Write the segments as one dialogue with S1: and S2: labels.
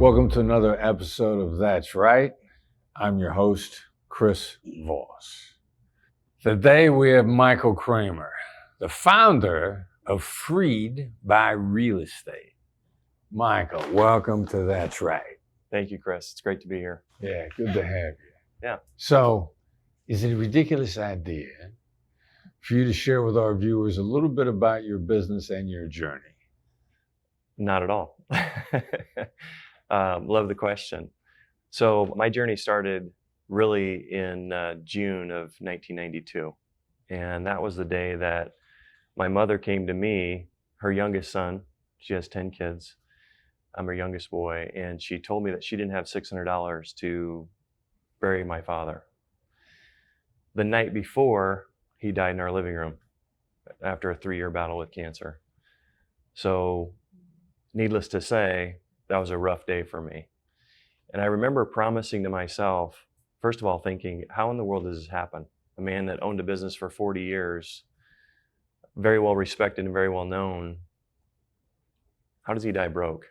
S1: Welcome to another episode of That's Right. I'm your host, Chris Voss. Today we have Michael Kramer, the founder of Freed by Real Estate. Michael, welcome to That's Right.
S2: Thank you, Chris. It's great to be here.
S1: Yeah, good to have you.
S2: Yeah.
S1: So, is it a ridiculous idea for you to share with our viewers a little bit about your business and your journey?
S2: Not at all. Love the question. So my journey started really in June of 1992. And that was the day that my mother came to me, her youngest son. She has 10 kids. I'm her youngest boy. And she told me that she didn't have $600 to bury my father. The night before, he died in our living room after a 3-year battle with cancer. So needless to say, that was a rough day for me. And I remember promising to myself, first of all, thinking, how in the world does this happen? A man that owned a business for 40 years, very well respected and very well known, how does he die broke?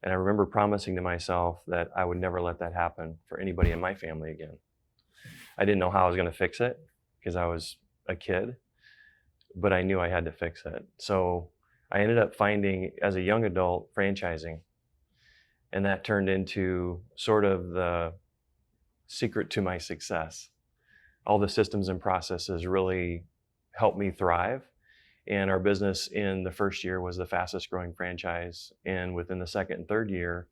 S2: And I remember promising to myself that I would never let that happen for anybody in my family again. I didn't know how I was going to fix it because I was a kid, but I knew I had to fix it. So I ended up finding, as a young adult, franchising. And that turned into sort of the secret to my success. All the systems and processes really helped me thrive. And our business in the first year was the fastest growing franchise. And within the second and third year,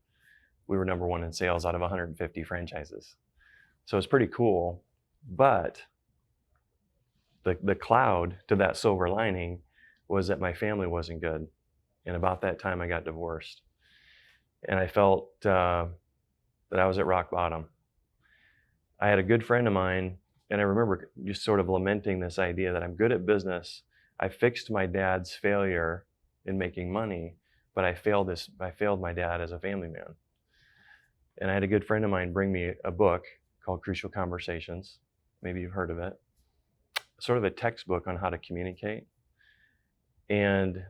S2: we were number one in sales out of 150 franchises. So it's pretty cool. But the cloud to that silver lining was that my family wasn't good. And about that time, I got divorced. And I felt that I was at rock bottom. I had a good friend of mine, and I remember just sort of lamenting this idea that I'm good at business. I fixed my dad's failure in making money, but I failed my dad as a family man. And I had a good friend of mine bring me a book called Crucial Conversations. Maybe you've heard of it. Sort of a textbook on how to communicate. And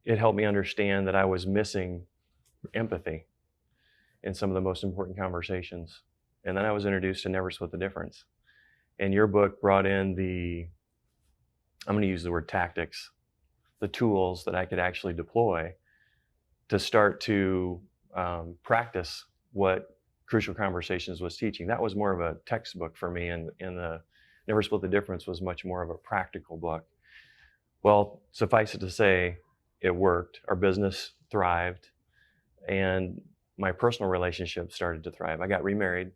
S2: it helped me understand that I was missing empathy in some of the most important conversations. And then I was introduced to Never Split the Difference. And your book brought in I'm going to use the word tactics, the tools that I could actually deploy to start to practice what Crucial Conversations was teaching. That was more of a textbook for me, and the Never Split the Difference was much more of a practical book. Well, suffice it to say, it worked. Our business thrived, and my personal relationship started to thrive. I got remarried,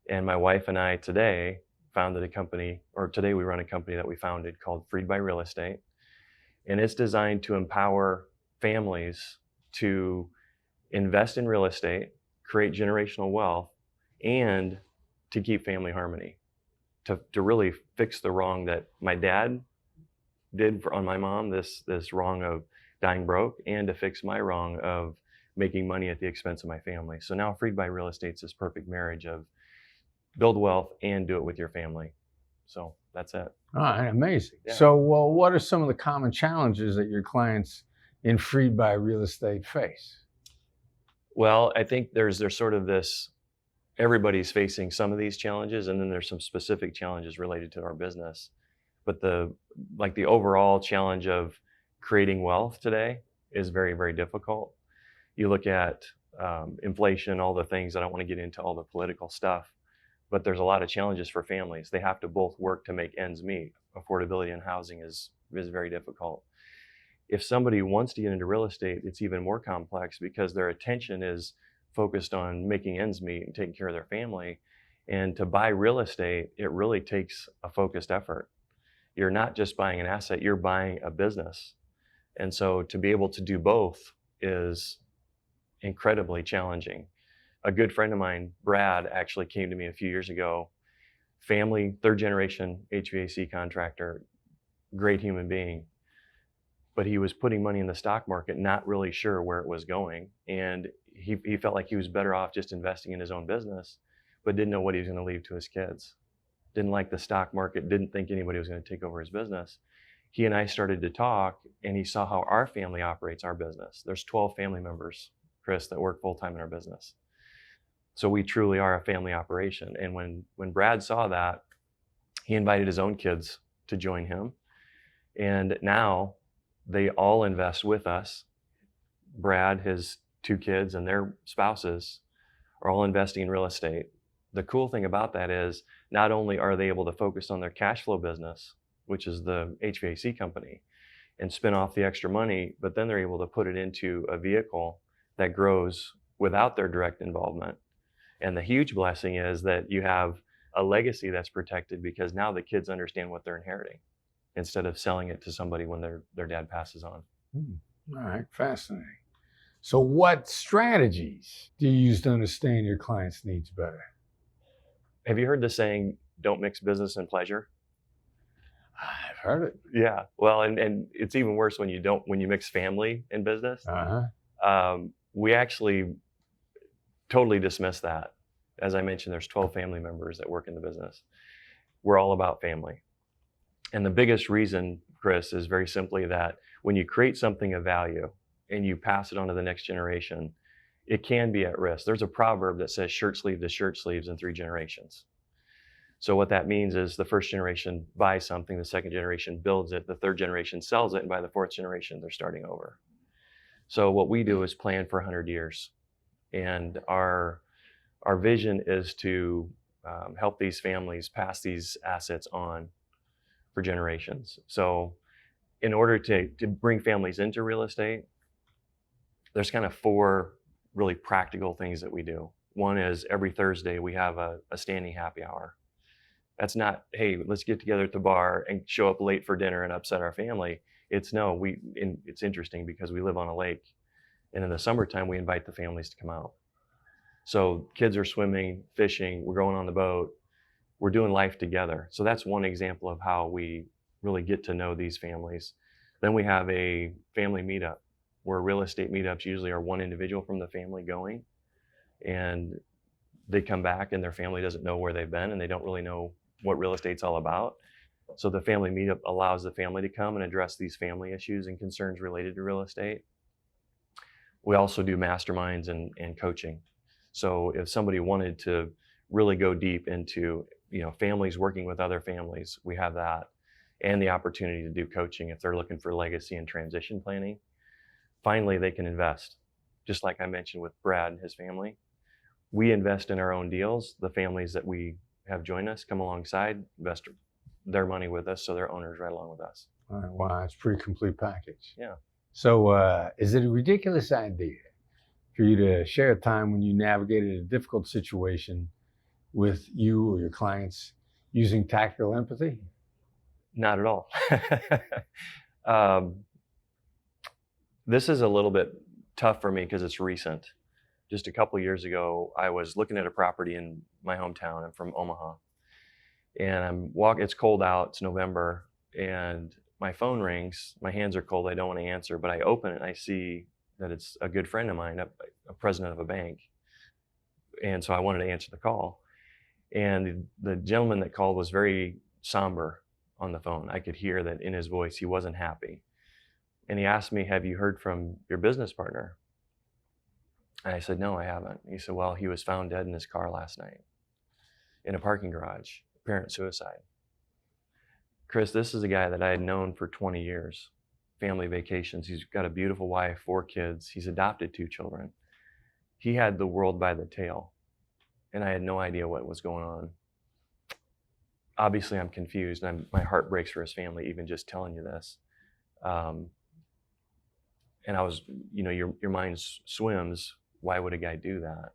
S2: and my wife and I today founded a company, or today we run a company that we founded called Freed by Real Estate. And it's designed to empower families to invest in real estate, create generational wealth, and to keep family harmony, to really fix the wrong that my dad did on my mom, this wrong of dying broke, and to fix my wrong of making money at the expense of my family. So now Freed by Real Estate's this perfect marriage of build wealth and do it with your family. So that's it.
S1: All right, amazing.
S2: Yeah.
S1: So, well, what are some of the common challenges that your clients in Freed by Real Estate face?
S2: Well, I think there's sort of this, everybody's facing some of these challenges, and then there's some specific challenges related to our business. But the overall challenge of creating wealth today is very, very difficult. You look at inflation, all the things, I don't want to get into all the political stuff, but there's a lot of challenges for families. They have to both work to make ends meet. Affordability in housing is very difficult. If somebody wants to get into real estate, it's even more complex because their attention is focused on making ends meet and taking care of their family. And to buy real estate, it really takes a focused effort. You're not just buying an asset, you're buying a business. And so to be able to do both is incredibly challenging. A good friend of mine, Brad, actually came to me a few years ago, family, third generation HVAC contractor, great human being. But he was putting money in the stock market, not really sure where it was going. And he felt like he was better off just investing in his own business, but didn't know what he was going to leave to his kids. Didn't like the stock market, didn't think anybody was going to take over his business. He and I started to talk, and he saw how our family operates our business. There's 12 family members Chris, that work full-time in our business. So we truly are a family operation. And when Brad saw that, he invited his own kids to join him. And now they all invest with us. Brad, his 2 kids, and their spouses are all investing in real estate. The cool thing about that is not only are they able to focus on their cash flow business, which is the HVAC company, and spin off the extra money, but then they're able to put it into a vehicle that grows without their direct involvement. And the huge blessing is that you have a legacy that's protected because now the kids understand what they're inheriting instead of selling it to somebody when their dad passes on.
S1: All right, fascinating. So what strategies do you use to understand your clients' needs better?
S2: Have you heard the saying, don't mix business and pleasure?
S1: I've heard it.
S2: Yeah. Well, and it's even worse when you mix family and business. We actually totally dismiss that. As I mentioned, there's 12 family members that work in the business. We're all about family. And the biggest reason, Chris, is very simply that when you create something of value and you pass it on to the next generation, it can be at risk. There's a proverb that says shirt sleeve to shirt sleeves in 3 generations. So what that means is the first generation buys something, the second generation builds it, the third generation sells it, and by the 4th generation, they're starting over. So what we do is plan for 100 years. And our vision is to help these families pass these assets on for generations. So in order to bring families into real estate, there's kind of 4 really practical things that we do. One is every Thursday we have a standing happy hour. That's not, hey, let's get together at the bar and show up late for dinner and upset our family. It's interesting because we live on a lake, and in the summertime we invite the families to come out. So kids are swimming, fishing, we're going on the boat, we're doing life together. So that's one example of how we really get to know these families. Then we have a family meetup, where real estate meetups usually are one individual from the family going, and they come back and their family doesn't know where they've been and they don't really know what real estate's all about. So the family meetup allows the family to come and address these family issues and concerns related to real estate. We also do masterminds and coaching. So if somebody wanted to really go deep into, families working with other families, we have that, and the opportunity to do coaching if they're looking for legacy and transition planning. Finally, they can invest. Just like I mentioned with Brad and his family, we invest in our own deals. The families that we have join us come alongside, invest their money with us, so they're owners right along with us.
S1: All right, wow, it's a pretty complete package.
S2: Yeah.
S1: So is it a ridiculous idea for you to share a time when you navigated a difficult situation with you or your clients using tactical empathy?
S2: Not at all. This is a little bit tough for me because it's recent. Just a couple years ago, I was looking at a property in my hometown. I'm from Omaha. And it's cold out, it's November, and my phone rings. My hands are cold, I don't want to answer, but I open it and I see that it's a good friend of mine, a president of a bank. And so I wanted to answer the call. And the gentleman that called was very somber on the phone. I could hear that in his voice, he wasn't happy. And he asked me, have you heard from your business partner? And I said, no, I haven't. He said, well, he was found dead in his car last night in a parking garage, apparent suicide. Chris, this is a guy that I had known for 20 years, family vacations. He's got a beautiful wife, 4 kids. He's adopted 2 children. He had the world by the tail, and I had no idea what was going on. Obviously, I'm confused, and my heart breaks for his family, even just telling you this. And I was, your mind swims. Why would a guy do that?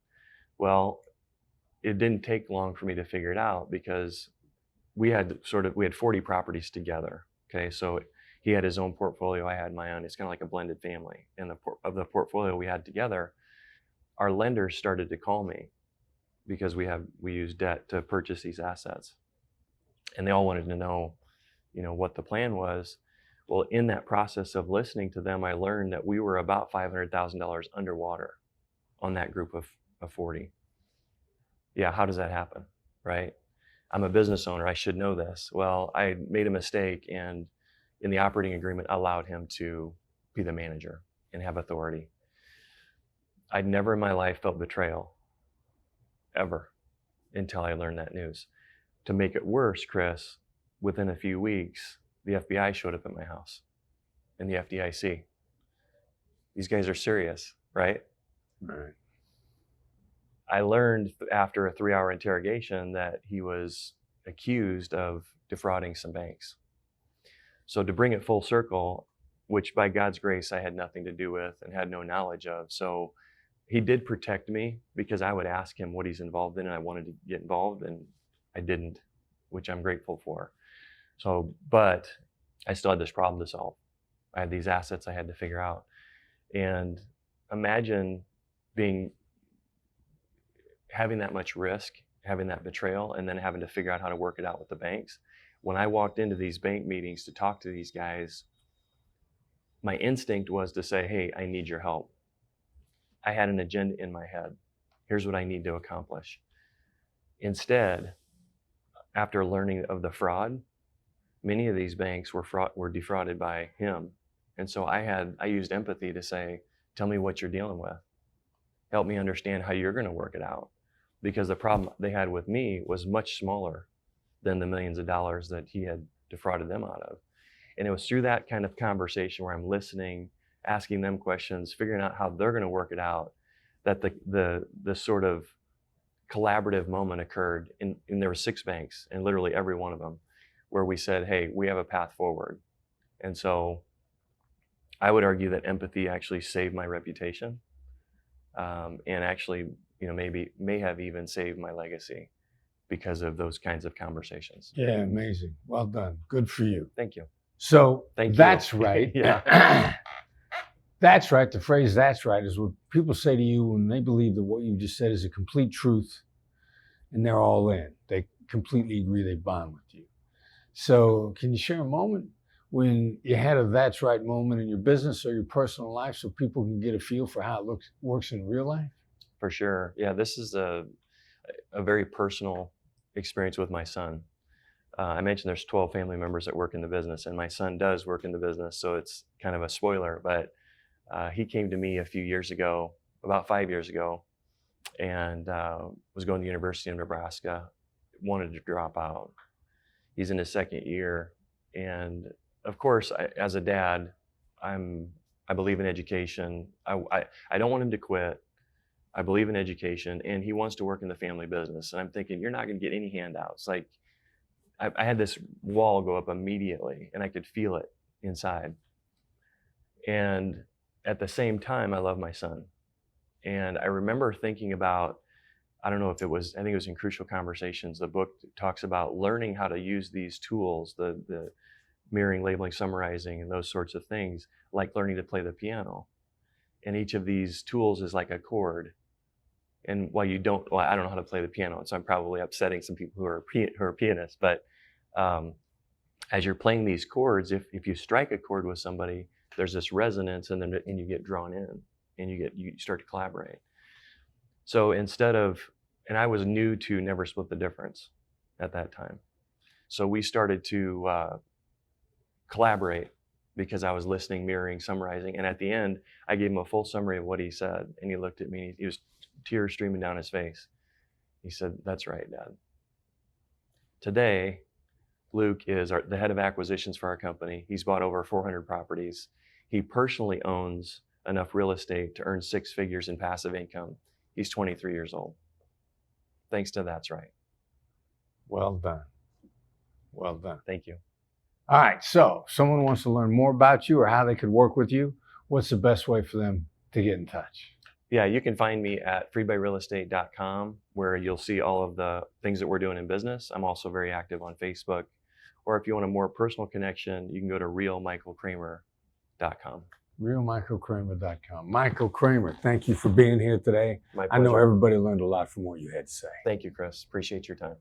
S2: Well, it didn't take long for me to figure it out because we had 40 properties together. Okay, so he had his own portfolio, I had my own. It's kind of like a blended family. And of the portfolio we had together, our lenders started to call me because we use debt to purchase these assets, and they all wanted to know, what the plan was. Well, in that process of listening to them, I learned that we were about $500,000 underwater on that group of 40. Yeah, how does that happen, right? I'm a business owner, I should know this. Well, I made a mistake, and in the operating agreement allowed him to be the manager and have authority. I'd never in my life felt betrayal, ever, until I learned that news. To make it worse, Chris, within a few weeks, the FBI showed up at my house and the FDIC. These guys are serious, right?
S1: Right.
S2: I learned after a 3-hour interrogation that he was accused of defrauding some banks. So to bring it full circle, which by God's grace I had nothing to do with and had no knowledge of. So he did protect me because I would ask him what he's involved in and I wanted to get involved and I didn't, which I'm grateful for. So, but I still had this problem to solve. I had these assets I had to figure out. And imagine having that much risk, having that betrayal, and then having to figure out how to work it out with the banks. When I walked into these bank meetings to talk to these guys, my instinct was to say, hey, I need your help. I had an agenda in my head. Here's what I need to accomplish. Instead, after learning of the fraud, many of these banks were defrauded by him. And so I used empathy to say, tell me what you're dealing with. Help me understand how you're going to work it out. Because the problem they had with me was much smaller than the millions of dollars that he had defrauded them out of. And it was through that kind of conversation where I'm listening, asking them questions, figuring out how they're going to work it out, that the sort of collaborative moment occurred. And there were 6 banks, and literally every one of them, where we said, hey, we have a path forward. And so I would argue that empathy actually saved my reputation, and actually, may have even saved my legacy because of those kinds of conversations.
S1: Yeah, amazing. Well done. Good for you.
S2: Thank you.
S1: So
S2: Thank you.
S1: that's right.
S2: Yeah.
S1: That's right. The phrase "that's right" is what people say to you when they believe that what you just said is a complete truth and they're all in. They completely agree, they bond with you. So can you share a moment when you had a "that's right" moment in your business or your personal life so people can get a feel for how it works in real life?
S2: For sure. Yeah, this is a very personal experience with my son. I mentioned there's 12 family members that work in the business, and my son does work in the business, so it's kind of a spoiler, but he came to me a few years ago, about 5 years ago, and was going to the University of Nebraska, wanted to drop out. He's in his 2nd year, and of course, as a dad, I believe in education. I don't want him to quit. I believe in education, and he wants to work in the family business. And I'm thinking, you're not going to get any handouts. Like, I had this wall go up immediately, and I could feel it inside. And at the same time, I love my son. And I remember thinking about, I think it was in Crucial Conversations, the book talks about learning how to use these tools, the mirroring, labeling, summarizing, and those sorts of things, like learning to play the piano. And each of these tools is like a chord. And I don't know how to play the piano, so I'm probably upsetting some people who are pianists. But as you're playing these chords, if you strike a chord with somebody, there's this resonance, and you get drawn in, and you start to collaborate. So and I was new to Never Split the Difference at that time. So we started to collaborate because I was listening, mirroring, summarizing, and at the end, I gave him a full summary of what he said, and he looked at me. He was tears streaming down his face. He said, "That's right, Dad." Today, Luke is the head of acquisitions for our company. He's bought over 400 properties. He personally owns enough real estate to earn 6 figures in passive income. He's 23 years old. Thanks to That's Right.
S1: Well done. Well done.
S2: Thank you.
S1: All right. So if someone wants to learn more about you or how they could work with you, what's the best way for them to get in touch?
S2: Yeah, you can find me at freedbyrealestate.com, where you'll see all of the things that we're doing in business. I'm also very active on Facebook. Or if you want a more personal connection, you can go to realmichaelkramer.com.
S1: realmichaelkramer.com. Michael Kramer, thank you for being here today.
S2: My
S1: I know
S2: pleasure.
S1: everybody learned a lot from what you had to say.
S2: Thank you, Chris. Appreciate your time.